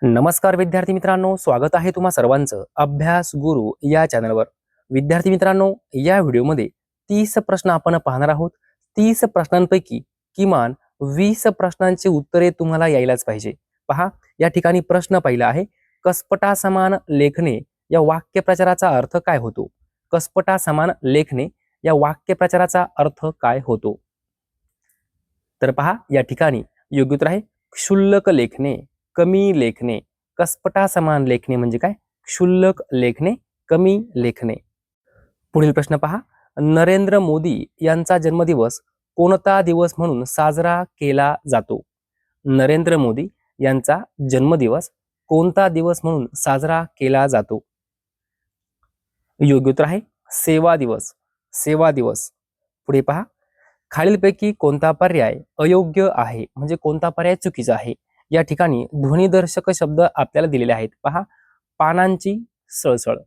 नमस्कार विद्यार्थी मित्रांनो, स्वागत आहे तुम्हा सर्वांचं अभ्यास गुरु या चॅनलवर। विद्यार्थी मित्रांनो, या व्हिडिओमध्ये 30 प्रश्न आपण पाहणार आहोत। 30 प्रश्नांपैकी किमान 20 प्रश्नांची उत्तरे तुम्हाला यायलाच पाहिजे। पहा, या ठिकाणी प्रश्न पहिला आहे, कसपटासमान लेखणे या वाक्यप्रचाराचा अर्थ काय होतो? कसपटासमान लेखणे या वाक्यप्रचाराचा अर्थ काय होतो? तर पहा, या ठिकाणी योग्य उत्तर आहे क्षुल्लक लेखणे, कमी लेखणे। कसपटासमान लेखणे म्हणजे काय? क्षुल्लक लेखणे, कमी लेखणे। पुढील प्रश्न पहा, नरेंद्र मोदी यांचा जन्मदिवस कोणता दिवस म्हणून साजरा केला जातो? नरेंद्र मोदी यांचा जन्मदिवस कोणता दिवस म्हणून साजरा केला जातो? योग्य उत्तर आहे सेवा दिवस, सेवा दिवस। पुढे पहा, खालीलपैकी कोणता पर्याय अयोग्य आहे, म्हणजे कोणता पर्याय चुकीचा आहे? या ठिकाणी ध्वनिदर्शक शब्द आपल्याला दिलेले आहेत। पहा, पानांची सळसळ।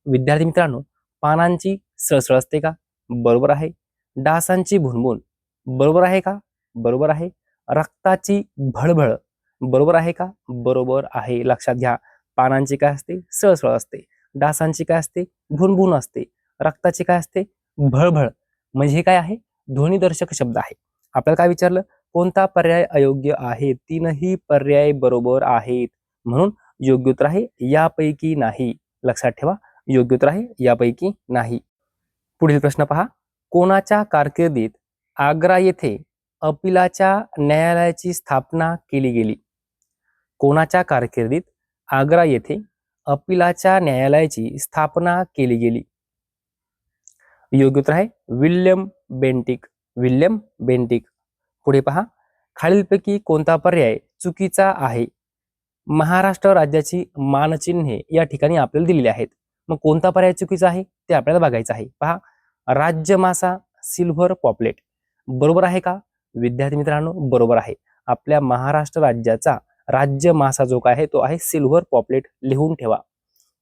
विद्यार्थी मित्रांनो, पानांची सळसळ असते का? बरोबर आहे। डासांची भुणभुण, बरोबर आहे का? बरोबर आहे। रक्ताची भळभळ, बरोबर आहे का? बरोबर आहे। लक्षात घ्या, पानांची काय असते? सळसळ असते। डासांची काय असते? भुणभुण असते। रक्ताची काय असते? भळभळ। म्हणजे हे काय आहे? ध्वनिदर्शक शब्द आहे। आपल्याला काय विचारलं? कोणता पर्याय अयोग्य आहे? तीनही पर्याय बरोबर आहेत, म्हणून योग्य उत्तर आहे यापैकी नाही। लक्षात ठेवा, योग्य उत्तर आहे यापैकी नाही। पुढील प्रश्न पहा, कोणाच्या कारकिर्दीत आग्रा येथे अपिलाच्या न्यायालयाची स्थापना केली गेली? कोणाच्या कारकिर्दीत आग्रा येथे अपिलाच्या न्यायालयाची स्थापना केली गेली? योग्य उत्तर आहे विल्यम बेंटिक, विल्यम बेंटिक। पुढे पहा, खालीलपैकी कोणता पर्याय चुकीचा आहे? महाराष्ट्र राज्याची मानचिन्हे या ठिकाणी आपल्याला दिलेली आहेत, मग कोणता पर्याय चुकीचा आहे ते आपल्याला बघायचं आहे। पहा, राज्य मासा, सिल्व्हर पॉपलेट, बरोबर आहे का? विद्यार्थी मित्रांनो, बरोबर आहे। आपल्या महाराष्ट्र राज्याचा राज्य मासा जो काय आहे तो आहे सिल्व्हर पॉपलेट, लिहून ठेवा।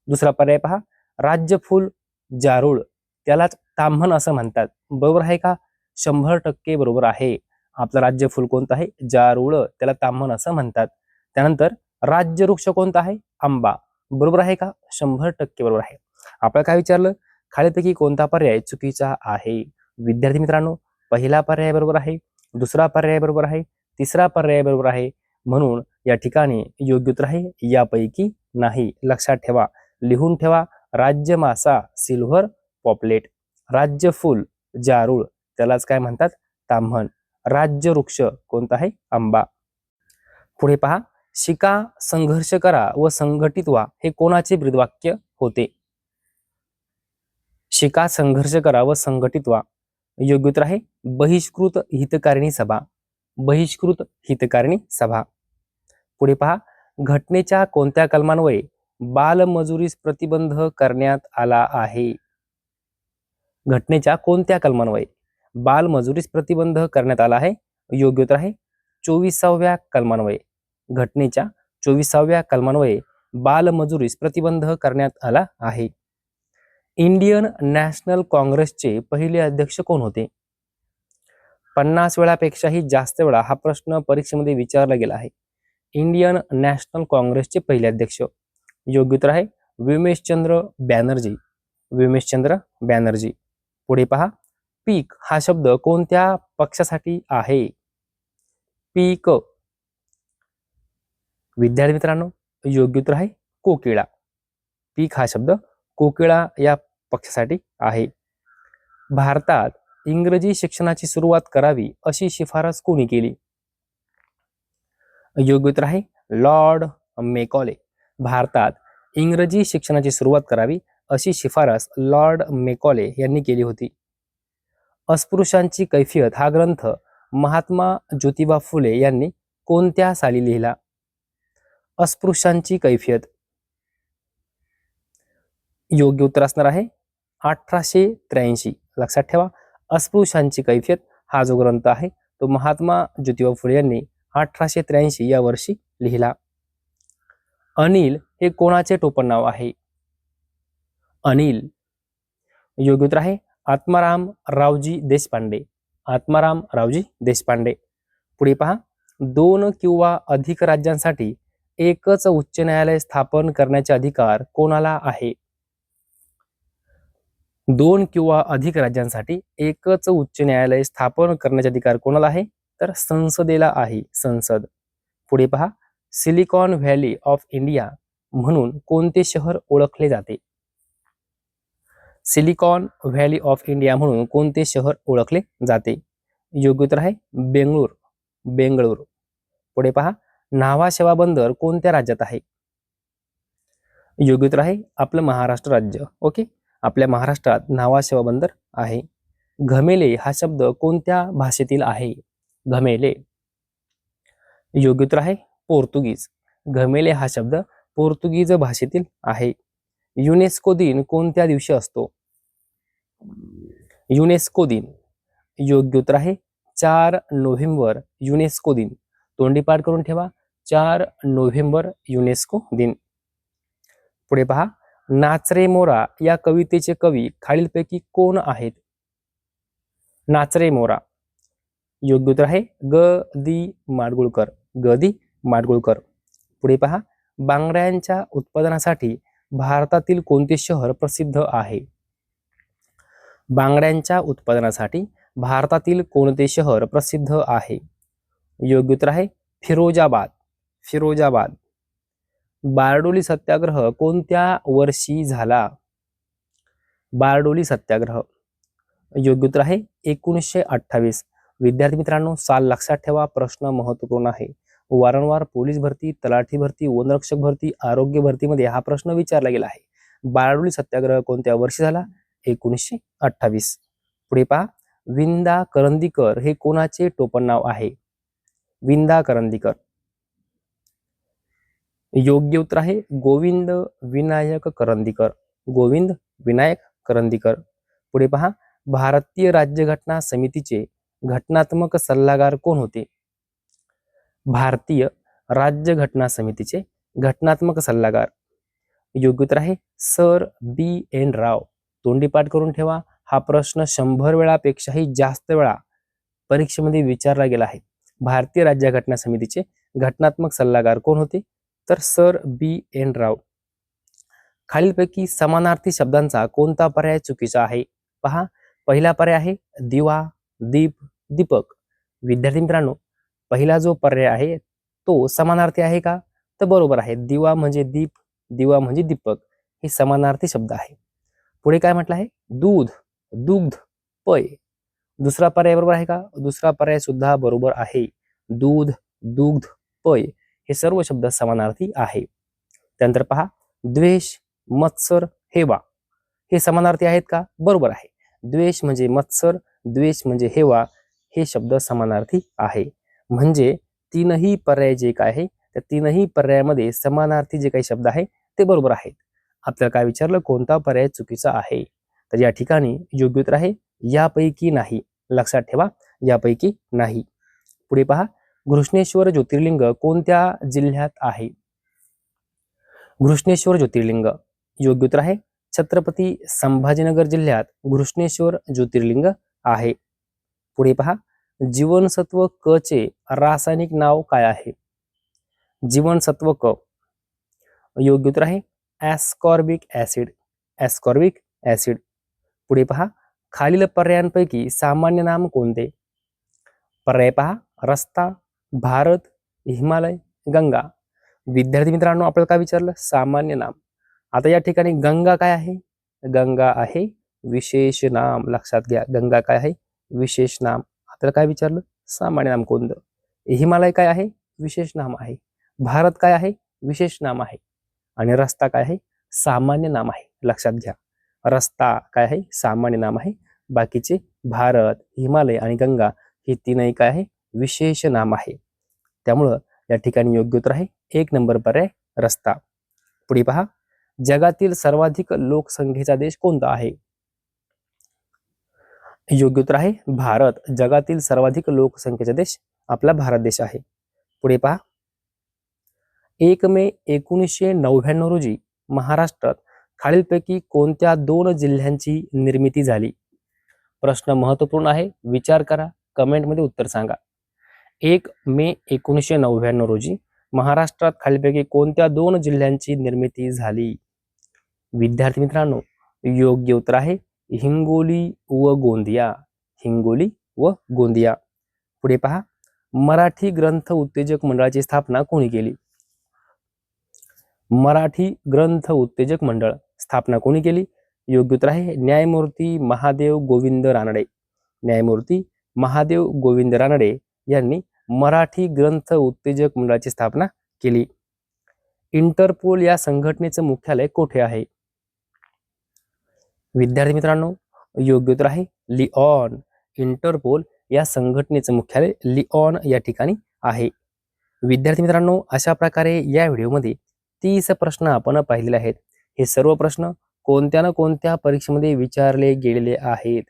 दुसरा पर्याय पहा, राज्य फुल जारूळ, त्यालाच ताम्हण असं म्हणतात, बरोबर आहे का? 100% बरोबर आहे। आपलं राज्य फुल कोणतं आहे? जारूळ, त्याला ताम्हण असं म्हणतात। त्यानंतर राज्य वृक्ष कोणता आहे? आंबा, बरोबर आहे का? 100% बरोबर आहे। आपल्याला काय विचारलं? खालीलपैकी कोणता पर्याय चुकीचा आहे? विद्यार्थी मित्रांनो, पहिला पर्याय बरोबर आहे, दुसरा पर्याय बरोबर आहे, तिसरा पर्याय बरोबर आहे, म्हणून या ठिकाणी योग्य उत्तर आहे यापैकी नाही। लक्षात ठेवा, लिहून ठेवा, राज्य मासा सिल्व्हर पॉपलेट, राज्य फुल जारूळ, त्यालाच काय म्हणतात? ताम्हण। राज्य वृक्ष कोणता आहे? आंबा। पुढे पहा, शिका, संघर्ष करा व संघटित व्हा हे कोणाचे ब्रीदवाक्य होते? शिका, संघर्ष करा व संघटित व्हा, योग्य उत्तर आहे बहिष्कृत हितकारिणी सभा, बहिष्कृत हितकारिणी सभा। पुढे पहा, घटनेच्या कोणत्या कलमान्वये बालमजुरीस प्रतिबंध करण्यात आला आहे? घटनेच्या कोणत्या कलमान्वये बालमजुरीस प्रतिबंध करण्यात आला आहे? योग्य उत्तर आहे 24व्या कलमान्वये। घटनेच्या 24व्या कलमान्वये बालमजुरीस प्रतिबंध करण्यात आला आहे। इंडियन नॅशनल काँग्रेसचे पहिले अध्यक्ष कोण होते? 50 वेळापेक्षाही जास्त वेळा हा प्रश्न परीक्षेमध्ये विचारला गेला आहे। इंडियन नॅशनल काँग्रेसचे पहिले अध्यक्ष, योग्य उत्तर आहे विमेशचंद्र बॅनर्जी, विमेशचंद्र बॅनर्जी। पुढे पहा, पीक हा शब्द कोणत्या पक्षासाठी आहे? पीक, विद्यार्थी मित्रांनो, योग्य उत्तर आहे कोकिळा। पीक हा शब्द कोकिळा या पक्षासाठी आहे। भारतात इंग्रजी शिक्षणाची सुरुवात करावी अशी शिफारस कोणी केली? योग्य उत्तर आहे लॉर्ड मेकॉले। भारतात इंग्रजी शिक्षणाची सुरुवात करावी अशी शिफारस लॉर्ड मेकॉले यांनी केली होती। अस्पृश्यांची कैफियत हा ग्रंथ महात्मा ज्योतिबा फुले यांनी कोणत्या साली लिहिला? अस्पृश्यांची कैफियत, योग्य उत्तर असणार आहे 1883। लक्षात ठेवा, अस्पृश्यांची कैफियत हा जो ग्रंथ आहे तो महात्मा ज्योतिबा फुले यांनी 1883 या वर्षी लिहिला। अनिल हे कोणाचे टोपण नाव आहे? अनिल, योग्य उत्तर आहे आत्माराम रावजी देशपांडे, आत्माराम रावजी देशपांडे। पुढे पहा, 2 किंवा अधिक राज्यांसाठी एकच उच्च न्यायालय स्थापन करण्याचे अधिकार कोणाला आहे? 2 किंवा अधिक राज्यांसाठी एकच उच्च न्यायालय स्थापन करण्याचे अधिकार कोणाला आहे? तर संसदेला आहे, संसद. पुढे पहा, सिलिकॉन व्हॅली ऑफ इंडिया म्हणून कोणते शहर ओळखले जाते? सिलिकॉन व्हॅली ऑफ इंडिया म्हणून कोणते शहर ओळखले जाते? योग्य उत्तर आहे बेंगळूर, बेंगळूर. पुढे पहा, न्हावा शेवा बंदर कोणत्या राज्यात आहे? योग्य उत्तर आहे आपलं महाराष्ट्र राज्य. ओके, आपल्या महाराष्ट्रात न्हावा शेवा बंदर आहे. घमेले हा शब्द कोणत्या भाषेतील आहे? घमेले. योग्य उत्तर आहे पोर्तुगीज. घमेले हा शब्द पोर्तुगीज भाषेतील आहे. युनेस्को दिन कोणत्या दिवशी असतो? युनेस्को दिन. योग्य उत्तर आहे 4 नोव्हेंबर युनेस्को दिन. तोंडी पाठ करून ठेवा, 4 नोव्हेंबर युनेस्को दिन. पुढे पहा, नाच रे मोरा या कवितेचे कवी खालीलपैकी कोण आहेत? नाच रे मोरा. योग्य उत्तर आहे ग दी माडगुळकर, ग दी माडगुळकर. पुढे पहा, बांगड्यांच्या उत्पादनासाठी भारतातील कोणते शहर प्रसिद्ध आहे? बांगड्यांच्या उत्पादनासाठी भारतातील कोणते शहर प्रसिद्ध आहे? योग्य उत्तर आहे फिरोजाबाद, फिरोजाबाद. बारडोली सत्याग्रह कोणत्या वर्षी झाला? बारडोली सत्याग्रह. योग्य उत्तर आहे 1928. विद्यार्थी मित्रांनो, साल लक्षात ठेवा, प्रश्न महत्वपूर्ण आहे. वारंवार पोलीस भरती, तलाठी भरती, वनरक्षक भरती, आरोग्य भरतीमध्ये हा प्रश्न विचारला गेला आहे. बारडोली सत्याग्रह कोणत्या वर्षी झाला? 1928. पुढे पहा, विंदा करंदीकर हे कोणाचे टोपण नाव आहे? विंदा करंदीकर. योग्य उत्तर आहे गोविंद विनायक करंदीकर, गोविंद विनायक करंदीकर. पुढे पहा, भारतीय राज्यघटना समितीचे घटनात्मक सल्लागार कोण होते? भारतीय राज्यघटना समितीचे घटनात्मक सल्लागार. योग्य उत्तर आहे सर बी एन राव. तोंडी पाठ करून ठेवा, हा प्रश्न 100 वेळापेक्षाही जास्त वेळा परीक्षेमध्ये विचारला गेला आहे. भारतीय राज्यघटना समितीचे घटनात्मक सल्लागार कोण होते? तर सर बी एन राव. खालीलपैकी समानार्थी शब्दांचा कोणता पर्याय चुकीचा आहे? पहा, पहिला पर्याय आहे दिवा, दीप, दीपक. विद्यार्थी मित्रांनो, पहिला जो पर्याय आहे तो समानार्थी आहे का? तर बरोबर आहे. दिवा म्हणजे दीप, दिवा म्हणजे दीपक, हे समानार्थी शब्द आहे. पुढे काय म्हटलं आहे? दूध, दुग्ध, पय. दुसरा पर्याय बरोबर आहे का? दुसरा पर्याय सुद्धा बरोबर आहे. दूध, दुग्ध, पय हे सर्व शब्द समानार्थी आहे. त्यानंतर पहा, द्वेष, मत्सर, हेवा हे समानार्थी आहेत का? बरोबर आहे. द्वेष म्हणजे मत्सर, द्वेष म्हणजे हेवा हे शब्द समानार्थी आहे. म्हणजे तीनही पर्याय जे काय आहे त्या तीनही पर्यायामध्ये समानार्थी जे काही शब्द आहे ते बरोबर आहेत. आपल्याला काय विचारलं, कोणता पर्याय चुकीचा आहे? तर या ठिकाणी योग्य उत्तर आहे यापैकी नाही. लक्षात ठेवा, यापैकी नाही. पुढे पहा, घृष्णेश्वर ज्योतिर्लिंग कोणत्या जिल्ह्यात आहे? घृष्णेश्वर ज्योतिर्लिंग. योग्य उत्तर आहे छत्रपती संभाजीनगर जिल्ह्यात घृष्णेश्वर ज्योतिर्लिंग आहे. पुढे पहा, जीवनसत्व क चे रासायनिक नाव काय आहे? जीवनसत्व क. योग्य उत्तर आहे ॲस्कॉर्बिक ऍसिड, ॲस्कॉर्बिक ऍसिड. पुढे पहा, खालील पर्यायांपैकी सामान्य नाम कोणते? पर्याय पहा, रस्ता, भारत, हिमालय, गंगा. विद्यार्थी मित्रांनो, आपल्याला काय विचारलं? सामान्य नाम. आता या ठिकाणी गंगा काय आहे? गंगा आहे विशेष नाम. लक्षात घ्या, गंगा काय आहे? विशेष नाम. आपल्याला काय विचारलं? सामान्य नाम कोणतं? हिमालय काय आहे? विशेष नाम आहे. भारत काय आहे? विशेष नाम आहे. आणि रस्ता काय आहे? सामान्य नाम आहे. लक्षात घ्या, रस्ता काय आहे? सामान्य नाम आहे. बाकीचे भारत, हिमालय आणि गंगा हे तीनही काय आहे? विशेष नाम आहे. त्यामुळं या ठिकाणी योग्य उत्तर आहे 1 नंबर पर्याय, रस्ता. पुढे पहा, जगातील सर्वाधिक लोकसंख्येचा देश कोणता आहे? योग्य उत्तर आहे भारत. जगातील सर्वाधिक लोकसंख्येचा देश आपला भारत देश आहे. पुढे पहा, 1 मे 1999 रोजी महाराष्ट्रात खालीलपैकी कोणत्या 2 जिल्ह्यांची निर्मिती झाली? प्रश्न महत्वपूर्ण आहे, विचार करा, कमेंटमध्ये उत्तर सांगा. 1 मे 1999 रोजी महाराष्ट्रात खालीलपैकी कोणत्या 2 जिल्ह्यांची निर्मिती झाली? विद्यार्थी मित्रांनो, योग्य उत्तर आहे हिंगोली व गोंदिया. हिंगोली व गोंदिया. पुढे पहा, मराठी ग्रंथ उत्तेजक मंडळाची स्थापना कोणी केली? मराठी ग्रंथ उत्तेजक मंडळ स्थापना कोणी केली? योग्य उत्तर आहे न्यायमूर्ती महादेव गोविंद रानडे. न्यायमूर्ती महादेव गोविंद रानडे यांनी मराठी ग्रंथ उत्तेजक मंडळाची स्थापना केली. इंटरपोल या संघटनेचे मुख्यालय कोठे आहे? विद्यार्थी मित्रांनो, योग्य उत्तर आहे लिऑन. इंटरपोल या संघटनेचे मुख्यालय लिऑन या ठिकाणी आहे. विद्यार्थी मित्रांनो, अशा प्रकारे या व्हिडिओमध्ये 30 प्रश्न आपण पाहिलेले आहेत. हे सर्व प्रश्न कोणत्या ना कोणत्या परीक्षेमध्ये विचारले गेलेले आहेत.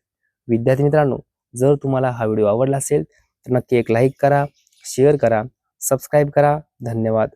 विद्यार्थी मित्रांनो, जर तुम्हाला हा व्हिडिओ आवडला असेल तर नक्की एक लाईक करा, शेअर करा, सबस्क्राईब करा. धन्यवाद.